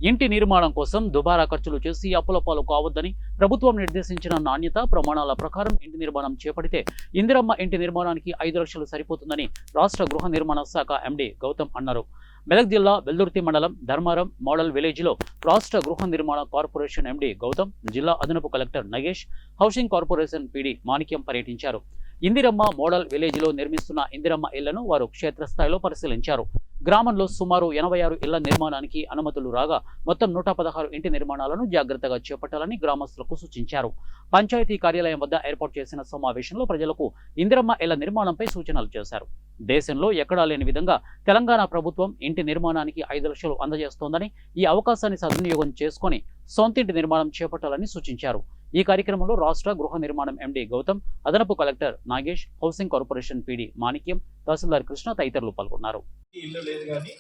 ఇంటి నిర్మాణం కోసం దుబారా ఖర్చులు చేసి అప్పుల పాలు కావద్దని ప్రభుత్వం నిర్దేశించిన నాణ్యత ప్రమాణాల ప్రకారం ఇంటి నిర్మాణం చేపడితే ఇందిరమ్మ ఇంటి నిర్మాణానికి 5 లక్షలు సరిపోతుందని రాష్ట్ర గృహ నిర్మాణ శాఖ ఎండీ గౌతమ్ అన్నారు. మెదక్ జిల్లా వెల్దుర్తి మండలం ధర్మారం మోడల్ విలేజ్లో రాష్ట్ర గృహ నిర్మాణ కార్పొరేషన్ ఎండీ గౌతమ్, జిల్లా అదనపు collector Nagesh, housing corporation PD Manikyam పర్యటించారు. ఇందిరమ్మ మోడల్ విలేజ్లో నిర్మిస్తున్న ఇందిరమ్మ ఇళ్లను వారు క్షేత్రస్థాయిలో పరిశీలించారు. గ్రామంలో సుమారు 86 ఇళ్ల నిర్మాణానికి అనుమతులు రాగా మొత్తం 116 ఇంటి నిర్మాణాలను జాగ్రత్తగా చేపట్టాలని గ్రామస్తులకు సూచించారు. పంచాయతీ కార్యాలయం వద్ద ఏర్పాటు చేసిన సమావేశంలో ప్రజలకు ఇందిరమ్మ ఇళ్ల నిర్మాణంపై సూచనలు చేశారు. దేశంలో ఎక్కడా లేని విధంగా తెలంగాణ ప్రభుత్వం ఇంటి నిర్మాణానికి 5 లక్షలు అందజేస్తోందని, ఈ అవకాశాన్ని సద్వినియోగం చేసుకుని సొంతింటి నిర్మాణం చేపట్టాలని సూచించారు. ఈ కార్యక్రమంలో రాష్ట్ర గృహ నిర్మాణం ఎండీ గౌతమ్, అదనపు collector Nagesh, housing corporation PD Manikyam, tahsildar Krishna తదితరులు పాల్గొన్నారు. ఇల్లు లేదు కానీ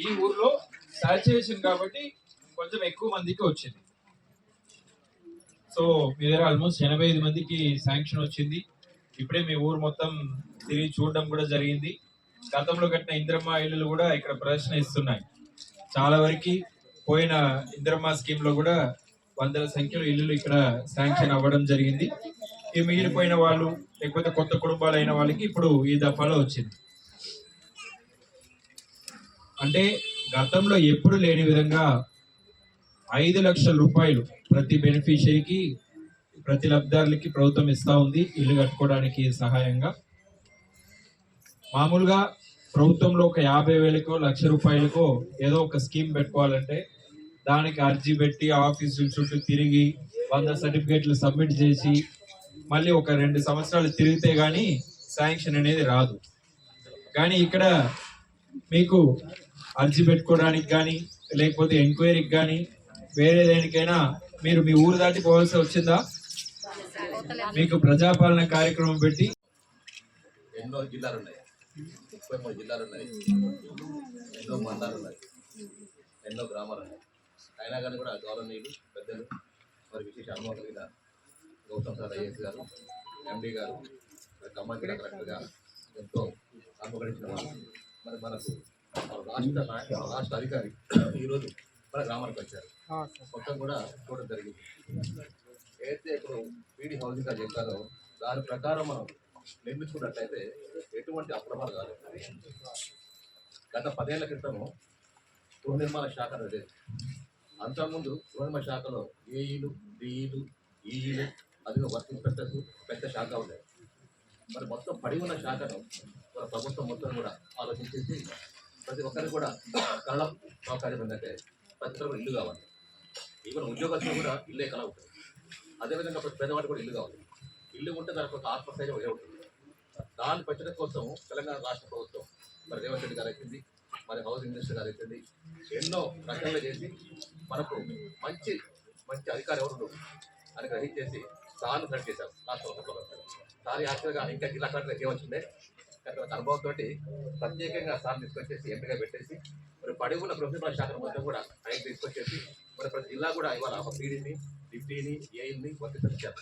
ఈ ఊర్లో సాచురేషన్ కాబట్టి కొంచెం ఎక్కువ మందికి వచ్చింది. సో మీ దగ్గర ఆల్మోస్ట్ 85 మందికి శాంక్షన్ వచ్చింది. ఇప్పుడే మీ ఊరు మొత్తం తిరిగి చూడడం కూడా జరిగింది. గతంలో కట్టిన ఇందిరమ్మ ఇల్లులు కూడా ఇక్కడ ప్రదర్శన ఇస్తున్నాయి. చాలా వరకు పోయిన ఇందిరమ్మ స్కీమ్ లో కూడా వందల సంఖ్యలో ఇల్లులు ఇక్కడ శాంక్షన్ అవ్వడం జరిగింది. ఈ మిగిలిపోయిన వాళ్ళు లేకపోతే కొత్త కుటుంబాలు అయిన వాళ్ళకి ఇప్పుడు ఈ దఫాలో వచ్చింది. అంటే గతంలో ఎప్పుడు లేని విధంగా 5 లక్షల రూపాయలు ప్రతి బెనిఫిషరీకి, ప్రతి లబ్ధిదారులకి ప్రభుత్వం ఇస్తా ఉంది ఇల్లు కట్టుకోవడానికి సహాయంగా. మామూలుగా ప్రభుత్వంలో ఒక 50,000కో 1,00,000 రూపాయలకో ఏదో ఒక స్కీమ్ పెట్టుకోవాలంటే దానికి అర్జీ పెట్టి ఆఫీసు చుట్టూ తిరిగి 100 సర్టిఫికేట్లు సబ్మిట్ చేసి మళ్ళీ ఒక 2 సంవత్సరాలు తిరిగితే కానీ శాంక్షన్ అనేది రాదు. కానీ ఇక్కడ మీకు అర్జీ పెట్టుకోవడానికి కానీ లేకపోతే ఎంక్వైరీకి కానీ వేరే దేనికైనా మీరు మీ ఊరు దాటి పోవాల్సి వచ్చిందా? మీకు ప్రజాపాలన కార్యక్రమం పెట్టి ఎన్నో జిల్లాలు ఉన్నాయి, 33 జిల్లాలు ఉన్నాయి, ఎన్నో మండలాలు ఉన్నాయి, ఎన్నో గ్రామాలు ఉన్నాయి. అయినా కానీ కూడా గౌరవనీయులు పెద్దలు మరి విశేష అనుభవం కలిగిన గౌతమ్ సార్ ఐఏఎస్ గారు, ఎండీ గారు, ఖమ్మం జిల్లా కలెక్టర్ గారు ఎంతో అనుభవించిన వాళ్ళు మరి మనకు రాష్ట్ర అధికారి ఈరోజు మన గ్రామానికి వచ్చారు. మొత్తం కూడా చూడడం జరిగింది. ఏదైతే ఇప్పుడు పీడీ హౌసింగ్ గారు చెప్పారో దాని ప్రకారం మనం నిర్మించుకున్నట్లయితే ఎటువంటి అప్రమాదాలు కాలేదు. గత 10 ఏళ్ల క్రితము గృహ నిర్మాణ శాఖ అనేది, అంతకుముందు గృహ నిర్మాణ శాఖలో ఏఈలు, డిఈలు, ఈఈలు, అదిగా వర్క్ ఇన్స్పెక్టర్స్ పెద్ద శాఖ ఉండేది. మరి మొత్తం పడి ఉన్న శాఖను మన ప్రభుత్వం మొత్తం కూడా ఆలోచించేసి ప్రతి ఒక్కరికి కూడా కళ సౌకర్యం ఏంటంటే ప్రతి ఒక్కరు ఇల్లు కావాలి. ఈవెన్ ఉద్యోగస్తులు కూడా ఇల్లే కళ ఉంటుంది. అదేవిధంగా ప్రతి పేదవాడు కూడా ఇల్లు కావాలి. ఇల్లు ఉంటే దానికి ఒక ఆత్మస్థైర్యం ఒకే ఉంటుంది. దాన్ని పెంచడం కోసం తెలంగాణ రాష్ట్ర ప్రభుత్వం మరి రేవంత్ రెడ్డి గారు అయిపోయింది, మరి హౌసింగ్ మినిస్టర్ గారు అయిపోయింది, ఎన్నో రకాలు చేసి మనకు మంచి మంచి అధికారం ఎవరు అని గ్రహించేసి తాను సెలెక్ట్ చేశారు రాష్ట్ర ప్రభుత్వం. సారి యాక్చువల్గా ఇంకా జిల్లా కలెక్టర్ ఏమొచ్చిందే అక్కడ అనుభవంతో ప్రత్యేకంగా సార్ తీసుకొచ్చేసి ఎంపీగా పెట్టేసి మరి పడి ఉన్న ప్రభుత్వ శాఖను మొత్తం కూడా ఆయన తీసుకొచ్చేసి మరి ప్రతి జిల్లా కూడా ఇవాళ ఒక పీడీని, డిప్టీని, ఏఈని వర్తించారు.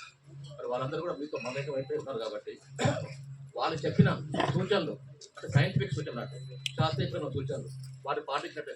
మరి వాళ్ళందరూ కూడా మీతో మమేకం అయిపోయి ఉన్నారు కాబట్టి వాళ్ళు చెప్పిన సూచనలు అంటే సైంటిఫిక్ సూచనలు అంటే శాస్త్రీయ సూచనలు వాటిని పాటించినట్టు